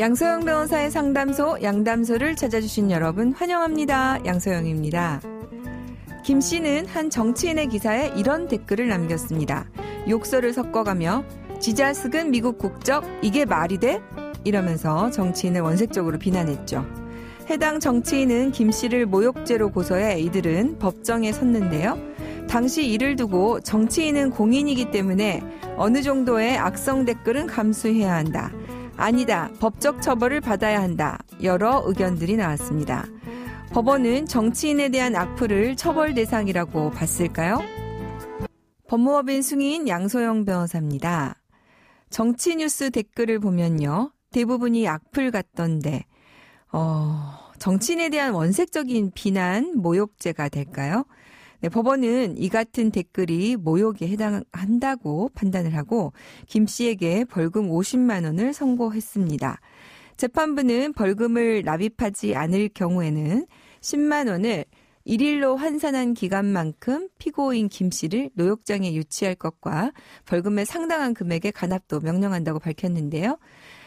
양소영 변호사의 상담소 양담소를 찾아주신 여러분 환영합니다. 양소영입니다. 김 씨는 한 정치인의 기사에 이런 댓글을 남겼습니다. 욕설을 섞어가며 지자스근 미국 국적 이게 말이 돼? 이러면서 정치인을 원색적으로 비난했죠. 해당 정치인은 김 씨를 모욕죄로 고소해 이들은 법정에 섰는데요. 당시 이를 두고 정치인은 공인이기 때문에 어느 정도의 악성 댓글은 감수해야 한다. 아니다. 법적 처벌을 받아야 한다. 여러 의견들이 나왔습니다. 법원은 정치인에 대한 악플을 처벌 대상이라고 봤을까요? 법무법인 승인 양소영 변호사입니다. 정치 뉴스 댓글을 보면요. 대부분이 악플 같던데 정치인에 대한 원색적인 비난, 모욕죄가 될까요? 네, 법원은 이 같은 댓글이 모욕에 해당한다고 판단을 하고 김 씨에게 벌금 50만 원을 선고했습니다. 재판부는 벌금을 납입하지 않을 경우에는 10만 원을 1일로 환산한 기간만큼 피고인 김 씨를 노역장에 유치할 것과 벌금의 상당한 금액의 간합도 명령한다고 밝혔는데요.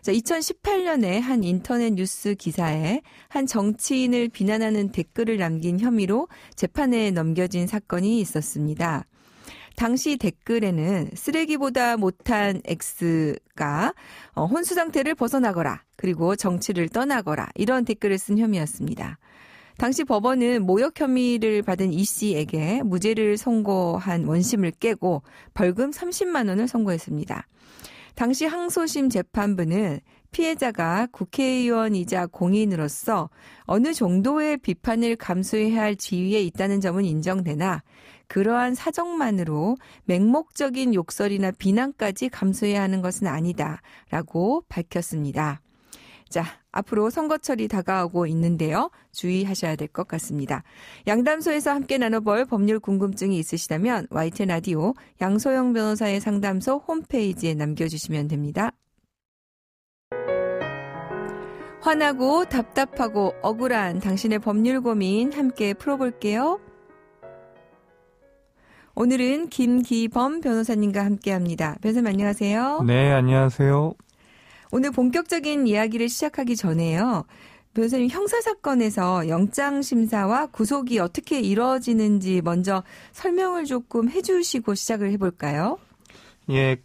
2018년에 한 인터넷 뉴스 기사에 한 정치인을 비난하는 댓글을 남긴 혐의로 재판에 넘겨진 사건이 있었습니다. 당시 댓글에는 쓰레기보다 못한 X가 혼수 상태를 벗어나거라, 그리고 정치를 떠나거라, 이런 댓글을 쓴 혐의였습니다. 당시 법원은 모욕 혐의를 받은 이 씨에게 무죄를 선고한 원심을 깨고 벌금 30만 원을 선고했습니다. 당시 항소심 재판부는 피해자가 국회의원이자 공인으로서 어느 정도의 비판을 감수해야 할 지위에 있다는 점은 인정되나 그러한 사정만으로 맹목적인 욕설이나 비난까지 감수해야 하는 것은 아니다라고 밝혔습니다. 자, 앞으로 선거철이 다가오고 있는데요. 주의하셔야 될 것 같습니다. 양담소에서 함께 나눠볼 법률 궁금증이 있으시다면 YTN 라디오 양소영 변호사의 상담소 홈페이지에 남겨주시면 됩니다. 화나고 답답하고 억울한 당신의 법률 고민 함께 풀어볼게요. 오늘은 김기범 변호사님과 함께합니다. 변호사님 안녕하세요. 네, 안녕하세요. 오늘 본격적인 이야기를 시작하기 전에요. 변호사님, 형사사건에서 영장심사와 구속이 어떻게 이루어지는지 먼저 설명을 조금 해주시고 시작을 해볼까요? 예,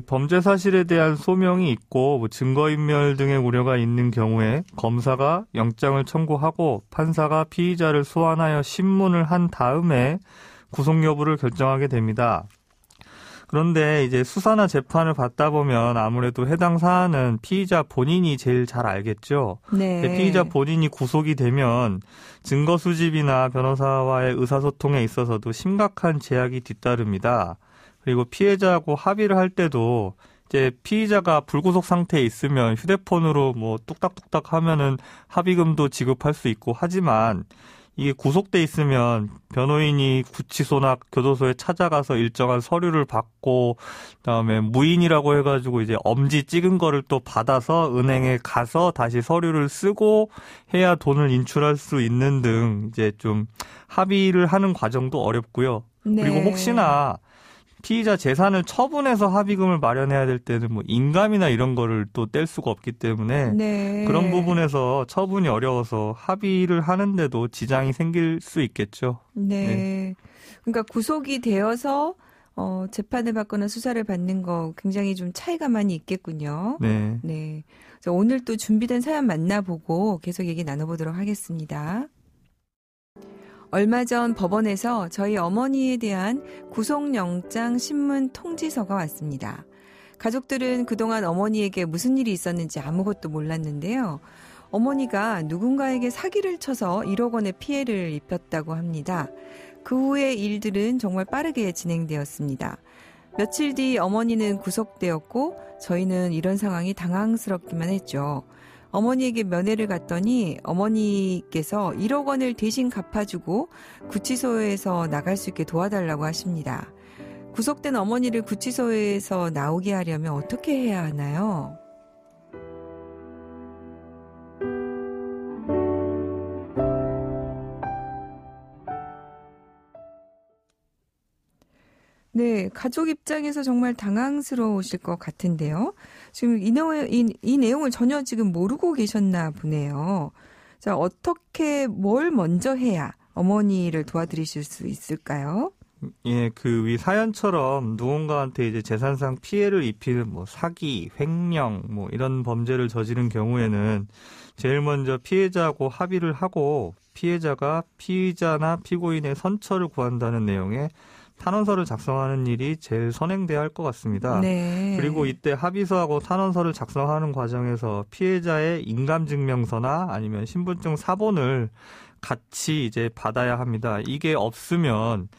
범죄 사실에 대한 소명이 있고 증거인멸 등의 우려가 있는 경우에 검사가 영장을 청구하고 판사가 피의자를 소환하여 신문을 한 다음에 구속 여부를 결정하게 됩니다. 그런데 이제 수사나 재판을 받다 보면 아무래도 해당 사안은 피의자 본인이 제일 잘 알겠죠. 네. 피의자 본인이 구속이 되면 증거 수집이나 변호사와의 의사소통에 있어서도 심각한 제약이 뒤따릅니다. 그리고 피해자하고 합의를 할 때도 이제 피의자가 불구속 상태에 있으면 휴대폰으로 뚝딱뚝딱 하면은 합의금도 지급할 수 있고 하지만 이게 구속돼 있으면 변호인이 구치소나 교도소에 찾아가서 일정한 서류를 받고 그다음에 무인이라고 해가지고 이제 엄지 찍은 거를 또 받아서 은행에 가서 다시 서류를 쓰고 해야 돈을 인출할 수 있는 등 이제 좀 합의를 하는 과정도 어렵고요. 네. 그리고 혹시나 피의자 재산을 처분해서 합의금을 마련해야 될 때는 인감이나 이런 거를 또 뗄 수가 없기 때문에 네. 그런 부분에서 처분이 어려워서 합의를 하는데도 지장이 생길 수 있겠죠. 네. 네. 그러니까 구속이 되어서 재판을 받거나 수사를 받는 거 굉장히 좀 차이가 많이 있겠군요. 네. 네. 그래서 오늘 또 준비된 사연 만나보고 계속 얘기 나눠보도록 하겠습니다. 얼마 전 법원에서 저희 어머니에 대한 구속영장 신문 통지서가 왔습니다. 가족들은 그동안 어머니에게 무슨 일이 있었는지 아무것도 몰랐는데요. 어머니가 누군가에게 사기를 쳐서 1억 원의 피해를 입혔다고 합니다. 그 후의 일들은 정말 빠르게 진행되었습니다. 며칠 뒤 어머니는 구속되었고 저희는 이런 상황이 당황스럽기만 했죠. 어머니에게 면회를 갔더니 어머니께서 1억 원을 대신 갚아주고 구치소에서 나갈 수 있게 도와달라고 하십니다. 구속된 어머니를 구치소에서 나오게 하려면 어떻게 해야 하나요? 네, 가족 입장에서 정말 당황스러우실 것 같은데요. 지금 이 내용을 전혀 지금 모르고 계셨나 보네요. 자, 어떻게 뭘 먼저 해야 어머니를 도와드리실 수 있을까요? 예, 그 위 사연처럼 누군가한테 이제 재산상 피해를 입히는 뭐 사기, 횡령 뭐 이런 범죄를 저지른 경우에는 제일 먼저 피해자하고 합의를 하고 피해자가 피의자나 피고인의 선처를 구한다는 내용의 탄원서를 작성하는 일이 제일 선행돼야 할 것 같습니다. 네. 그리고 이때 합의서하고 탄원서를 작성하는 과정에서 피해자의 인감증명서나 아니면 신분증 사본을 같이 이제 받아야 합니다. 이게 없으면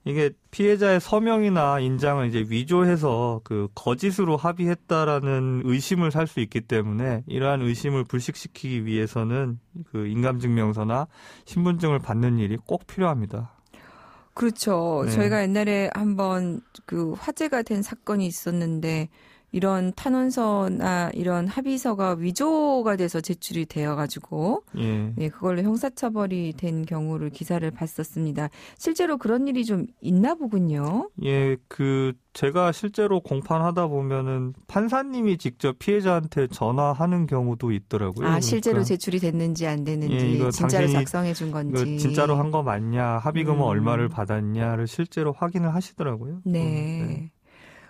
이게 피해자의 서명이나 인장을 이제 위조해서 그 거짓으로 합의했다라는 의심을 살 수 있기 때문에 이러한 의심을 불식시키기 위해서는 그 인감증명서나 신분증을 받는 일이 꼭 필요합니다. 그렇죠. 네. 저희가 옛날에 한번 그 화제가 된 사건이 있었는데 이런 탄원서나 이런 합의서가 위조가 돼서 제출이 되어가지고 예, 그걸로 형사처벌이 된 경우를 기사를 봤었습니다. 실제로 그런 일이 좀 있나 보군요. 예, 그 제가 실제로 공판하다 보면은 판사님이 직접 피해자한테 전화하는 경우도 있더라고요. 아, 실제로 제출이 됐는지 안 됐는지, 예, 이거 진짜로 작성해 준 건지. 진짜로 한 거 맞냐, 합의금은 얼마를 받았냐를 실제로 확인을 하시더라고요. 네. 네.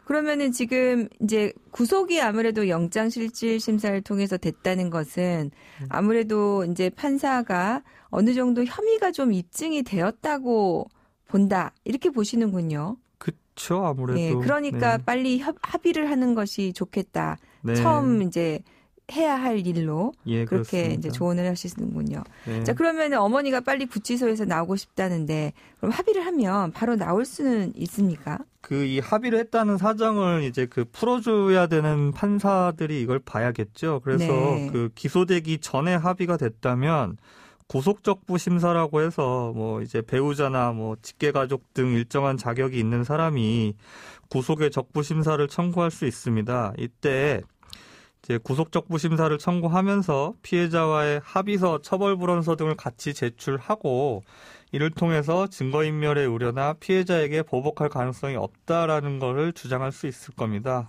그러면은 지금 이제 구속이 아무래도 영장실질심사를 통해서 됐다는 것은 아무래도 이제 판사가 어느 정도 혐의가 좀 입증이 되었다고 본다. 이렇게 보시는군요. 그렇죠. 아무래도. 네, 그러니까 네. 빨리 합의를 하는 것이 좋겠다. 네. 처음 이제 해야 할 일로 예, 그렇게 그렇습니다. 이제 조언을 하시는군요. 네. 자, 그러면 어머니가 빨리 구치소에서 나오고 싶다는데 그럼 합의를 하면 바로 나올 수는 있습니까? 그 이 합의를 했다는 사정을 이제 그 풀어줘야 되는 판사들이 이걸 봐야겠죠. 그래서 네. 그 기소되기 전에 합의가 됐다면 구속적부 심사라고 해서 뭐 이제 배우자나 뭐 직계가족 등 일정한 자격이 있는 사람이 구속의 적부 심사를 청구할 수 있습니다. 이때 이제 구속적부 심사를 청구하면서 피해자와의 합의서, 처벌불원서 등을 같이 제출하고 이를 통해서 증거인멸의 우려나 피해자에게 보복할 가능성이 없다라는 것을 주장할 수 있을 겁니다.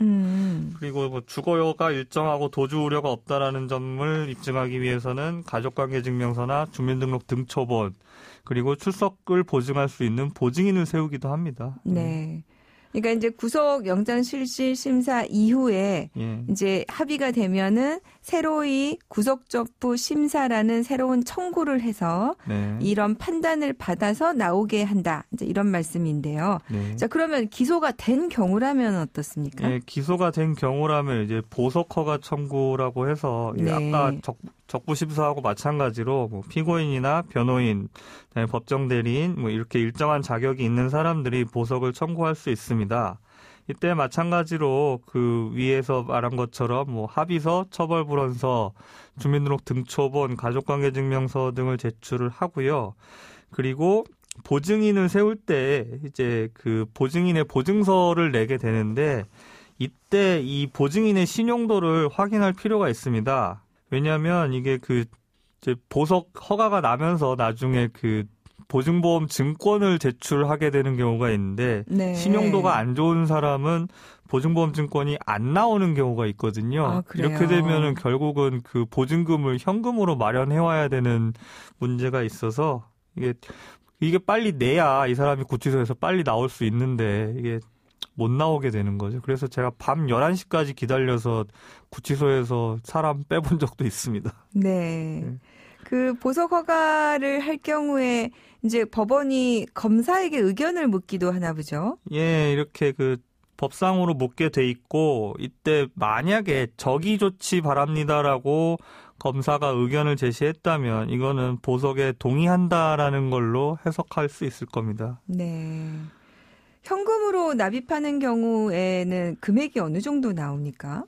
그리고 뭐 주거가 일정하고 도주 우려가 없다라는 점을 입증하기 위해서는 가족관계증명서나 주민등록 등초본 그리고 출석을 보증할 수 있는 보증인을 세우기도 합니다. 네. 그러니까 이제 구속 영장 실질 심사 이후에 이제 합의가 되면은 새로이 구속적부 심사라는 새로운 청구를 해서 이런 판단을 받아서 나오게 한다. 이제 이런 말씀인데요. 네. 자, 그러면 기소가 된 경우라면 어떻습니까? 네, 기소가 된 경우라면 이제 보석 허가 청구라고 해서 네. 아까 적부 심사하고 마찬가지로 뭐 피고인이나 변호인, 법정 대리인 뭐 이렇게 일정한 자격이 있는 사람들이 보석을 청구할 수 있습니다. 이때 마찬가지로 그 위에서 말한 것처럼 뭐 합의서, 처벌불원서, 주민등록 등초본, 가족관계증명서 등을 제출을 하고요. 그리고 보증인을 세울 때 이제 그 보증인의 보증서를 내게 되는데 이때 이 보증인의 신용도를 확인할 필요가 있습니다. 왜냐하면 이게 그 이제 보석 허가가 나면서 나중에 그 보증보험 증권을 제출하게 되는 경우가 있는데 네. 신용도가 안 좋은 사람은 보증보험 증권이 안 나오는 경우가 있거든요. 아, 그래요? 이렇게 되면은 결국은 그 보증금을 현금으로 마련해 와야 되는 문제가 있어서 이게 빨리 내야 이 사람이 구치소에서 빨리 나올 수 있는데 이게 못 나오게 되는 거죠. 그래서 제가 밤 11시까지 기다려서 구치소에서 사람 빼본 적도 있습니다. 네. 그 보석 허가를 할 경우에 이제 법원이 검사에게 의견을 묻기도 하나 보죠. 예, 이렇게 그 법상으로 묻게 돼 있고 이때 만약에 적의 조치 바랍니다라고 검사가 의견을 제시했다면 이거는 보석에 동의한다라는 걸로 해석할 수 있을 겁니다. 네. 현금으로 납입하는 경우에는 금액이 어느 정도 나옵니까?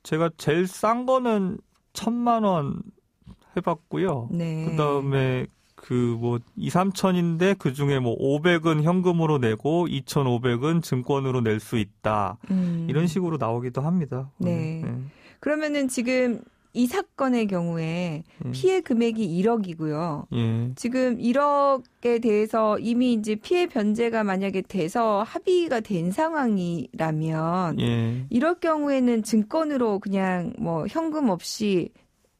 제가 제일 싼 거는 1,000만 원 해봤고요. 네. 그다음에 그 뭐 2, 3천인데 그 중에 뭐 500은 현금으로 내고 2,500은 증권으로 낼 수 있다. 이런 식으로 나오기도 합니다. 네. 그러면은 지금 이 사건의 경우에 피해 금액이 1억이고요. 예. 지금 1억에 대해서 이미 이제 피해 변제가 만약에 돼서 합의가 된 상황이라면 예. 이럴 경우에는 증권으로 그냥 뭐 현금 없이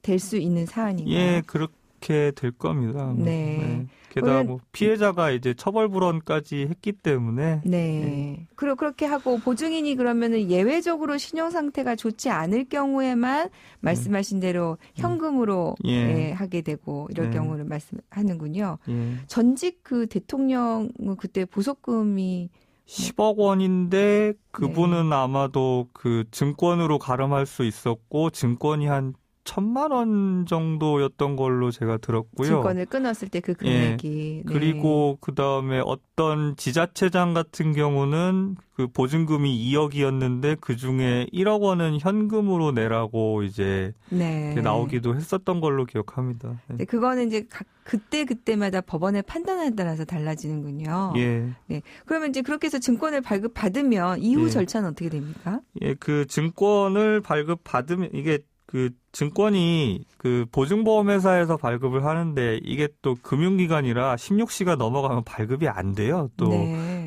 될 수 있는 사안인가요? 예, 그렇게 될 겁니다. 네. 게다가 뭐 피해자가 이제 처벌 불원까지 했기 때문에. 네. 그리고 그렇게 하고 보증인이 그러면은 예외적으로 신용 상태가 좋지 않을 경우에만 말씀하신 대로 현금으로 예. 하게 되고 이럴 경우를 말씀하는군요. 예. 전직 그 대통령 그때 보석금이 10억 원인데 그분은 아마도 그 증권으로 가름할 수 있었고 증권이 한 1,000만 원 정도였던 걸로 제가 들었고요. 증권을 끊었을 때 그 금액이. 네. 그리고 그다음에 어떤 지자체장 같은 경우는 그 보증금이 2억이었는데 그중에 1억 원은 현금으로 내라고 이제 나오기도 했었던 걸로 기억합니다. 네. 그거는 이제 그때마다 법원의 판단에 따라서 달라지는군요. 예. 네. 그러면 이제 그렇게 해서 증권을 발급받으면 이후 절차는 어떻게 됩니까? 예, 그 증권을 발급받으면 이게 그 증권이 그 보증보험회사에서 발급을 하는데 이게 또 금융기관이라 16시가 넘어가면 발급이 안 돼요. 또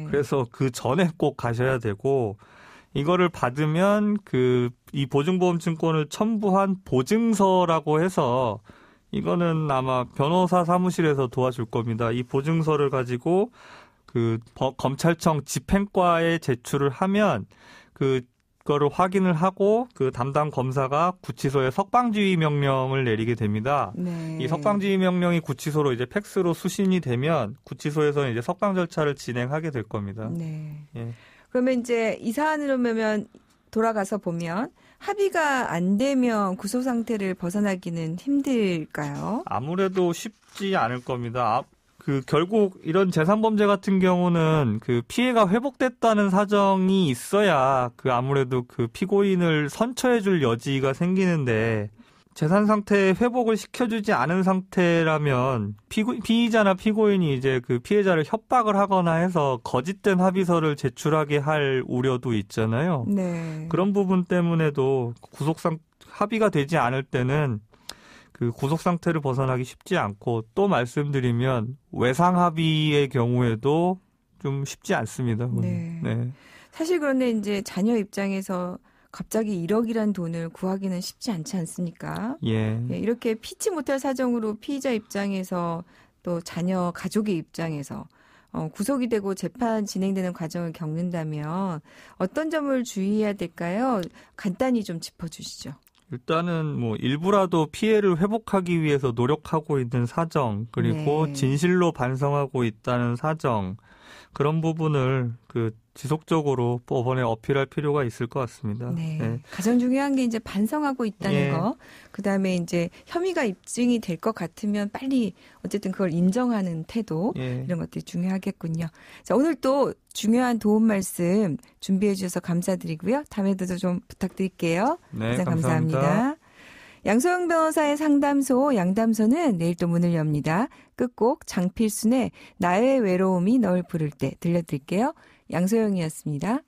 그래서 그 전에 꼭 가셔야 되고 이거를 받으면 이 보증보험증권을 첨부한 보증서라고 해서 이거는 아마 변호사 사무실에서 도와줄 겁니다. 이 보증서를 가지고 검찰청 집행과에 제출을 하면 그거를 확인을 하고 그 담당 검사가 구치소에 석방지휘 명령을 내리게 됩니다. 네. 이 석방지휘 명령이 구치소로 이제 팩스로 수신이 되면 구치소에서는 이제 석방 절차를 진행하게 될 겁니다. 네. 예. 그러면 이제 이 사안으로 보면 돌아가서 보면 합의가 안 되면 구속 상태를 벗어나기는 힘들까요? 아무래도 쉽지 않을 겁니다. 결국 이런 재산범죄 같은 경우는 그 피해가 회복됐다는 사정이 있어야 아무래도 그 피고인을 선처해줄 여지가 생기는데 재산 상태 회복을 시켜주지 않은 상태라면 피의자나 피고인이 이제 그 피해자를 협박을 하거나 해서 거짓된 합의서를 제출하게 할 우려도 있잖아요. 네. 그런 부분 때문에도 합의가 되지 않을 때는 그 구속 상태를 벗어나기 쉽지 않고 또 말씀드리면 외상 합의의 경우에도 좀 쉽지 않습니다. 네. 사실 그런데 이제 자녀 입장에서 갑자기 1억이란 돈을 구하기는 쉽지 않지 않습니까? 예. 이렇게 피치 못할 사정으로 피의자 입장에서 또 자녀 가족의 입장에서 구속이 되고 재판 진행되는 과정을 겪는다면 어떤 점을 주의해야 될까요? 간단히 좀 짚어주시죠. 일단은 뭐 일부라도 피해를 회복하기 위해서 노력하고 있는 사정, 그리고 진실로 반성하고 있다는 사정, 그런 부분을 지속적으로 법원에 어필할 필요가 있을 것 같습니다. 네. 가장 중요한 게 이제 반성하고 있다는 거, 그 다음에 이제 혐의가 입증이 될 것 같으면 빨리 어쨌든 그걸 인정하는 태도, 이런 것들이 중요하겠군요. 자, 오늘 또 중요한 도움 말씀 준비해 주셔서 감사드리고요. 다음에도 좀 부탁드릴게요. 네, 감사합니다. 양소영 변호사의 상담소 양담소는 내일 또 문을 엽니다. 끝곡 장필순의 나의 외로움이 널 부를 때 들려드릴게요. 양소영이었습니다.